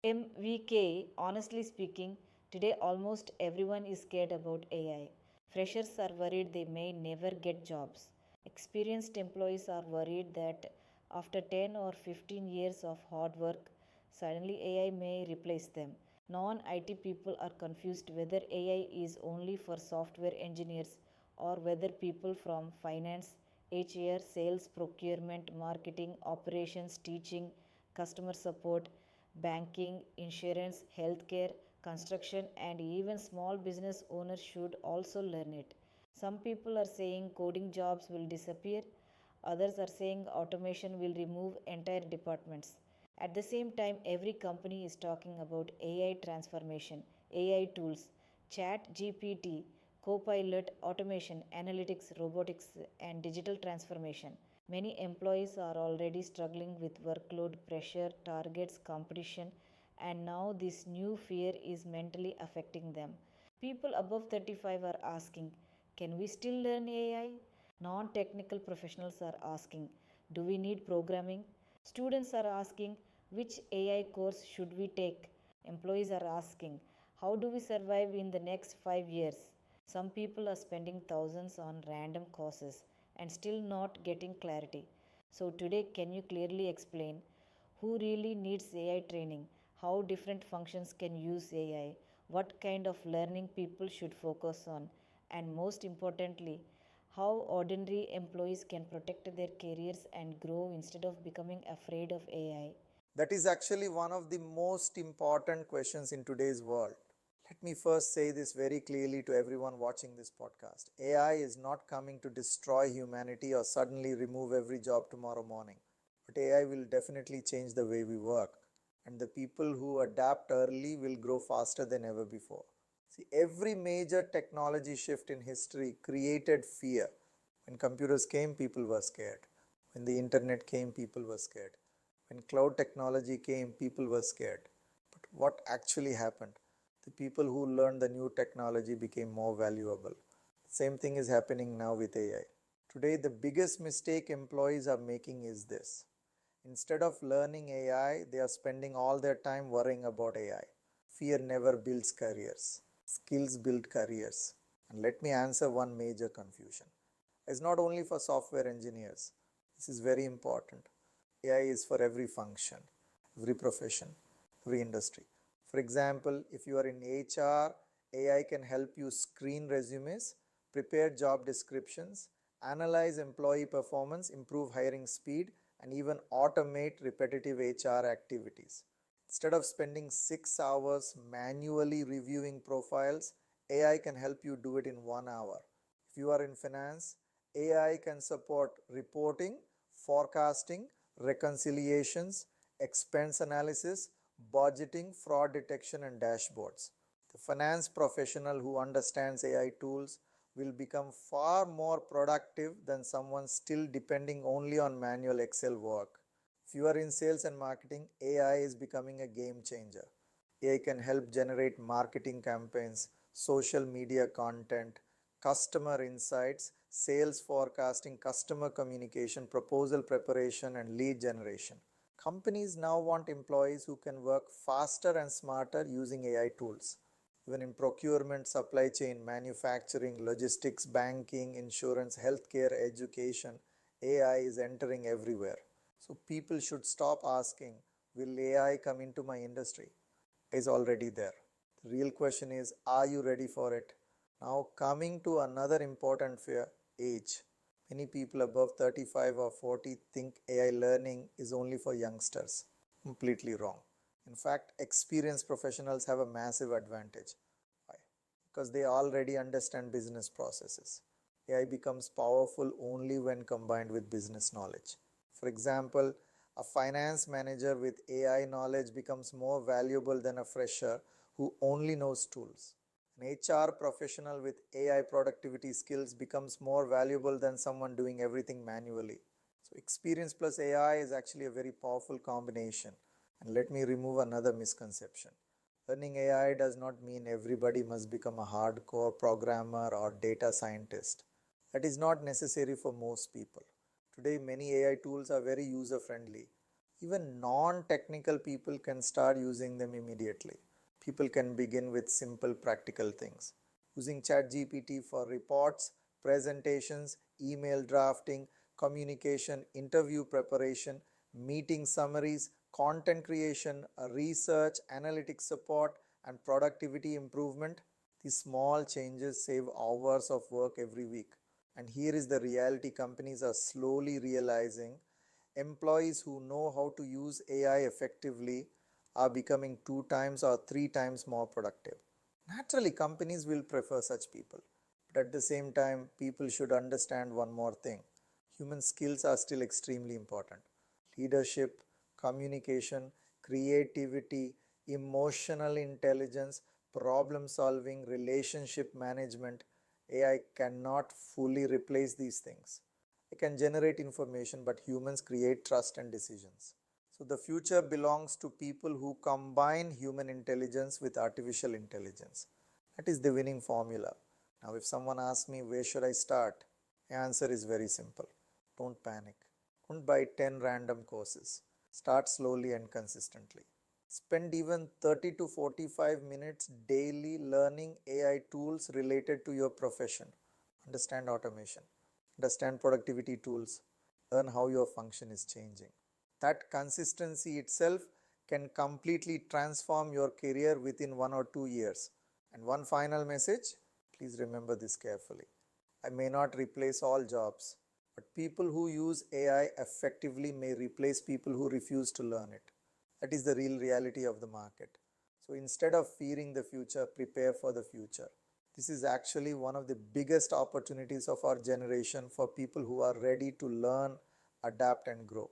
MVK, honestly speaking, today almost everyone is scared about AI. Freshers are worried they may never get jobs. Experienced employees are worried that after 10 or 15 years of hard work, suddenly AI may replace them. Non IT people are confused whether AI is only for software engineers or whether people from finance, HR, sales, procurement, marketing, operations, teaching, customer support, banking, insurance, healthcare, construction, and even small business owners should also learn it. Some people are saying coding jobs will disappear, others are saying automation will remove entire departments. At the same time, every company is talking about AI transformation, AI tools, ChatGPT, Copilot, automation, analytics, robotics, and digital transformation. Many employees are already struggling with workload pressure, targets, competition, and now this new fear is mentally affecting them. People above 35 are asking, can we still learn AI? Non technical professionals are asking, do we need programming? Students are asking, which AI course should we take? Employees are asking, how do we survive in the next 5 years? Some people are spending thousands on random courses and still not getting clarity. So, today, can you clearly explain who really needs AI training, how different functions can use AI, what kind of learning people should focus on, and most importantly, how ordinary employees can protect their careers and grow instead of becoming afraid of AI? That is actually one of the most important questions in today's world. Let me first say this very clearly to everyone watching this podcast. AI is not coming to destroy humanity or suddenly remove every job tomorrow morning. But AI will definitely change the way we work. And the people who adapt early will grow faster than ever before. See, every major technology shift in history created fear. When computers came, people were scared. When the internet came, people were scared. When cloud technology came, people were scared. But what actually happened? The people who learned the new technology became more valuable. Same thing is happening now with AI. Today, the biggest mistake employees are making is this. Instead of learning AI, they are spending all their time worrying about AI. Fear never builds careers. Skills build careers. And let me answer one major confusion. It's not only for software engineers. This is very important. AI is for every function, every profession, every industry. For example, if you are in HR, AI can help you screen resumes, prepare job descriptions, analyze employee performance, improve hiring speed, and even automate repetitive HR activities. Instead of spending 6 hours manually reviewing profiles, AI can help you do it in 1 hour. If you are in finance, AI can support reporting, forecasting, reconciliations, expense analysis, budgeting, fraud detection, and dashboards. The finance professional who understands AI tools will become far more productive than someone still depending only on manual Excel work. If you are in sales and marketing, AI is becoming a game changer. AI can help generate marketing campaigns, social media content, customer insights, sales forecasting, customer communication, proposal preparation, and lead generation. Companies now want employees who can work faster and smarter using AI tools. Even in procurement, supply chain, manufacturing, logistics, banking, insurance, healthcare, education, AI is entering everywhere. So people should stop asking, will AI come into my industry? It is already there. The real question is, are you ready for it? Now coming to another important fear, age. Many people above 35 or 40 think AI learning is only for youngsters. Completely wrong. In fact, experienced professionals have a massive advantage. Why? Because they already understand business processes. AI becomes powerful only when combined with business knowledge. For example, a finance manager with AI knowledge becomes more valuable than a fresher who only knows tools. An HR professional with AI productivity skills becomes more valuable than someone doing everything manually. So, experience plus AI is actually a very powerful combination. And let me remove another misconception. Learning AI does not mean everybody must become a hardcore programmer or data scientist. That is not necessary for most people. Today, many AI tools are very user friendly. Even non-technical people can start using them immediately. People can begin with simple practical things. Using ChatGPT for reports, presentations, email drafting, communication, interview preparation, meeting summaries, content creation, research, analytics support, and productivity improvement. These small changes save hours of work every week. And here is the reality companies are slowly realizing: employees who know how to use AI effectively are becoming 2 times or 3 times more productive. Naturally, companies will prefer such people. But at the same time, people should understand one more thing: human skills are still extremely important. Leadership, communication, creativity, emotional intelligence, problem solving, relationship management. AI cannot fully replace these things. It can generate information, but humans create trust and decisions. So the future belongs to people who combine human intelligence with artificial intelligence. That is the winning formula. Now, if someone asks me where should I start, the answer is very simple. Don't panic. Don't buy 10 random courses. Start slowly and consistently. Spend even 30 to 45 minutes daily learning AI tools related to your profession. Understand automation, understand productivity tools, learn how your function is changing. That consistency itself can completely transform your career within 1 or 2 years. And one final message: please remember this carefully. I may not replace all jobs, but people who use AI effectively may replace people who refuse to learn it. That is the real reality of the market. So instead of fearing the future, prepare for the future. This is actually one of the biggest opportunities of our generation for people who are ready to learn, adapt, and grow.